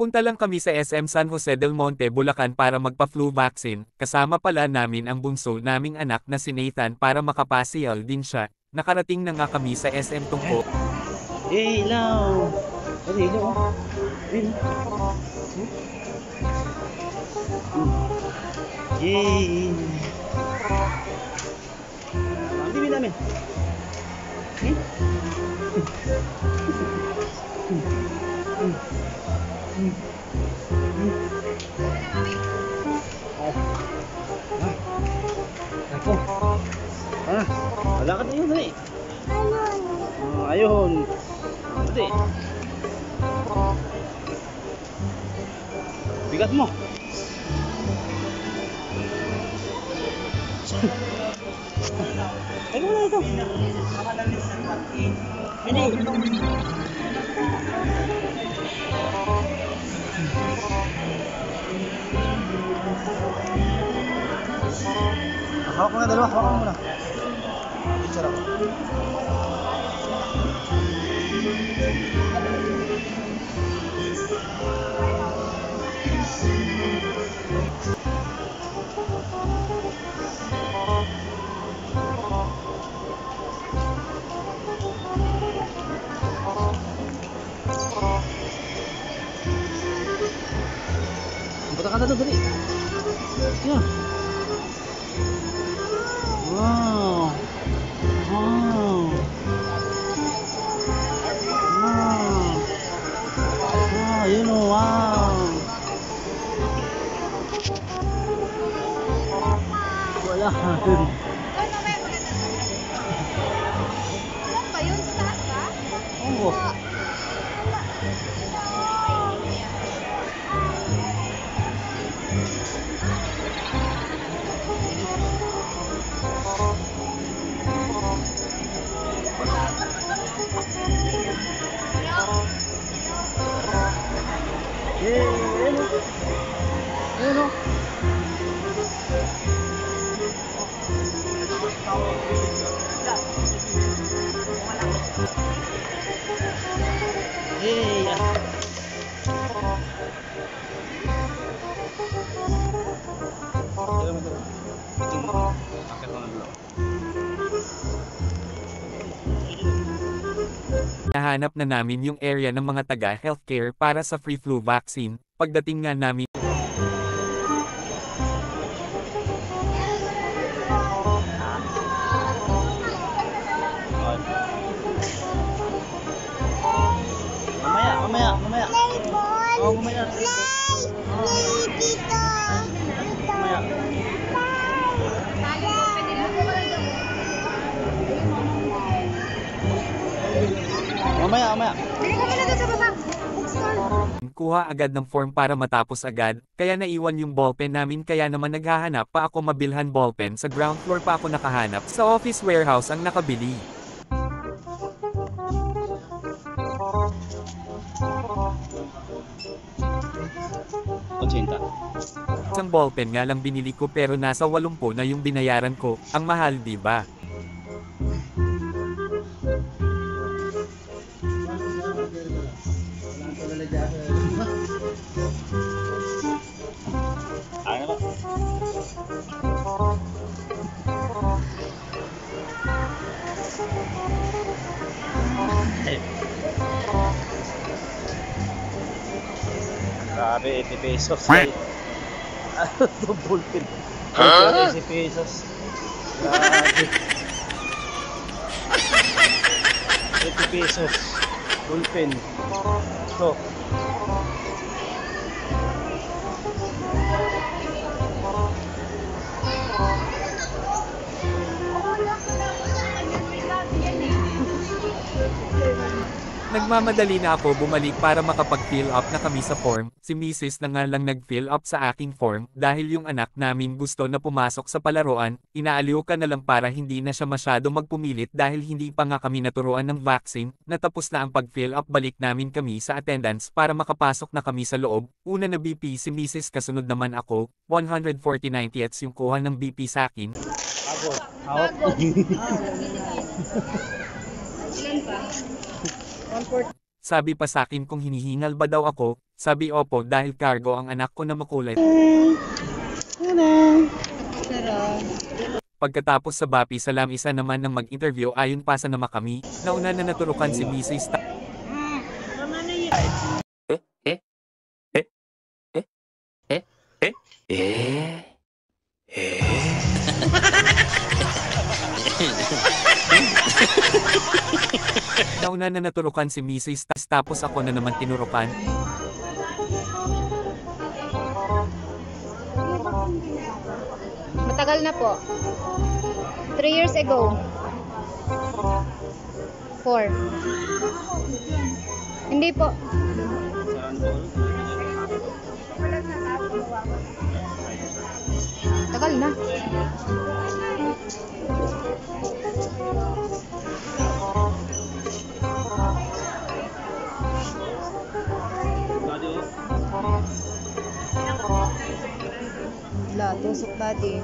Nagpunta lang kami sa SM San Jose del Monte, Bulacan para magpa-flu vaccine, kasama pala namin ang bunso naming anak na si Nathan para makapasyal din siya. Nakarating na nga kami sa SM Tungko. Eh, ilaw! Ano ilaw? Ayun. Yay! Ang bibi namin. Ako. Lakad na yun, dali. Ayun. Dali. Bigat mo. Ay, wala ito. Hindi. Hawak mo na dalawa, hawak mo muna. Picture ako. Punta ka na doon, dali. Yeah. Wow. Wow. Wow. Wow, yun o, wow. Wala. Doon mamaya maganda. Saan ba yun? Sa taas ba? Oo. Ayun o. Nahanap na namin yung area ng mga taga-healthcare para sa free flu vaccine. Pagdating nga namin, Mamaya. Oh, mamaya. Mamaya. Bili ka muna doon sa baba. Bookstore. kuha agad ng form para matapos agad, kaya naiwan yung ballpen namin, kaya naman naghahanap pa ako mabilhan ballpen. Sa ground floor pa ako nakahanap, sa office warehouse ang nakabili. Konsinta. Isang ballpen nga lang binili ko, pero nasa 80 na yung binayaran ko. Ang mahal, di ba? Ano ba? Grabe, 80 pesos. Ano ito, bullpen? 80 pesos. Grabe. 80 pesos. Bullpen. So, Nagmamadali na ako bumalik para makapag-fill up na kami sa form. Si Mrs. na nga lang nag-fill up sa aking form dahil yung anak namin gusto na pumasok sa palaruan. Inaaliw ka na lang para hindi na siya masyado magpumilit dahil hindi pa nga kami naturuan ng vaccine. Natapos na ang pag-fill up, balik namin kami sa attendance para makapasok na kami sa loob. Una na BP si Mrs. kasunod naman ako. 140/90 yung kuha ng BP sa akin. ako. Hawak. Ilan ba? 140. Sabi pa sa akin kung hinihingal ba daw ako. Sabi opo dahil cargo ang anak ko na makulay. Sarap. Pagkatapos sa Bapi Salam isa naman ng mag-interview ayon pa sa nama kami, nauna na naturukan si Mrs. Nauna na naturukan si Mrs. Tapos ako na naman tinurukan. Matagal na po. 3 years ago. 4. Hindi po. Tagal na. Wala, tusok dati.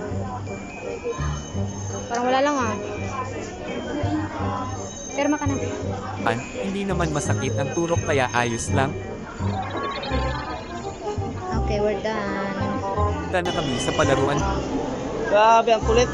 Parang wala lang ah. Pirma ka na. Hindi naman masakit ang turok kaya ayos lang. Okay, we're done. Punta na kami sa palaruan. Grabe, ang kulit.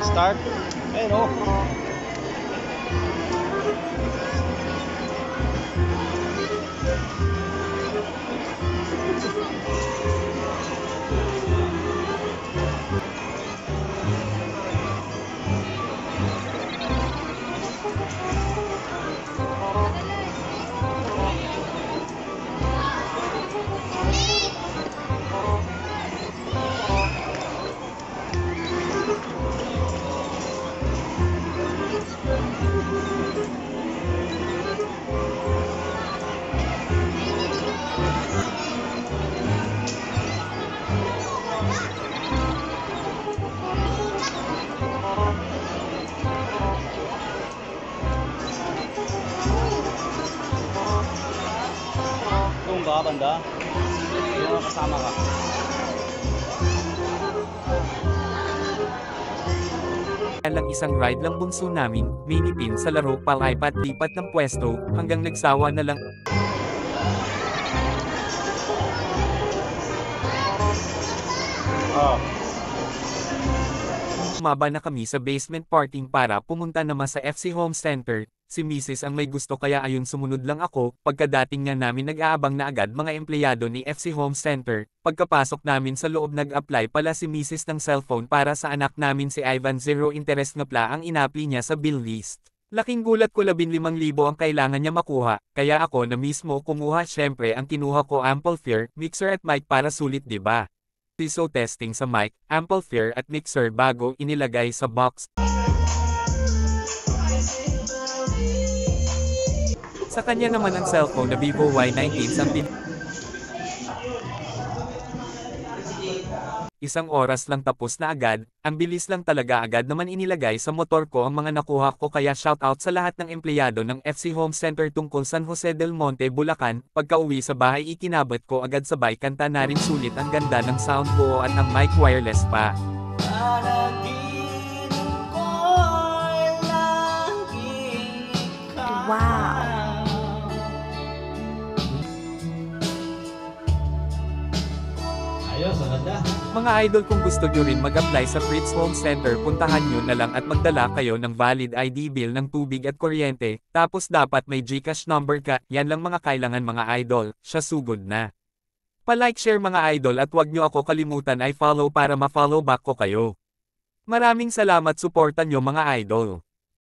Start. Ayun o. Kung ka, banda. Yung kasama ka. Lang isang ride lang bunso namin, minipin sa laro palipat-lipat ng pwesto, hanggang nagsawa na lang. Oh. Umaba na kami sa basement parking para pumunta naman sa FC Home Center. Si Mrs. ang may gusto kaya ayun sumunod lang ako. Pagkadating nga namin nag-aabang na agad mga empleyado ni FC Home Center. Pagkapasok namin sa loob nag-apply pala si Mrs. ng cellphone para sa anak namin si Ivan. Zero interest nga pla ang inapply niya sa bill list. Laking gulat ko 15,000 ang kailangan niya makuha, kaya ako na mismo kumuha. Syempre ang kinuha ko amplifier, mixer at mic para sulit 'di ba? So testing sa mic, amplifier at mixer bago inilagay sa box. Sa kanya naman ang cellphone na Vivo Y19 something. Isang oras lang tapos na agad, ang bilis lang talaga agad naman inilagay sa motor ko ang mga nakuha ko kaya shoutout sa lahat ng empleyado ng FC Home Center tungkol San Jose del Monte, Bulacan. Pagka-uwi sa bahay ikinabot ko agad sabay kanta na rin sulit ang ganda ng sound buo at ang mic wireless pa. Wow. Ayos, maganda. Mga idol kung gusto nyo rin mag-apply sa Fritz Home Center puntahan nyo na lang at magdala kayo ng valid ID bill ng tubig at kuryente, tapos dapat may GCash number ka, yan lang mga kailangan mga idol, siya sugod na. Pa-like share mga idol at wag nyo ako kalimutan ay follow para ma-follow back ko kayo. Maraming salamat suportan nyo mga idol.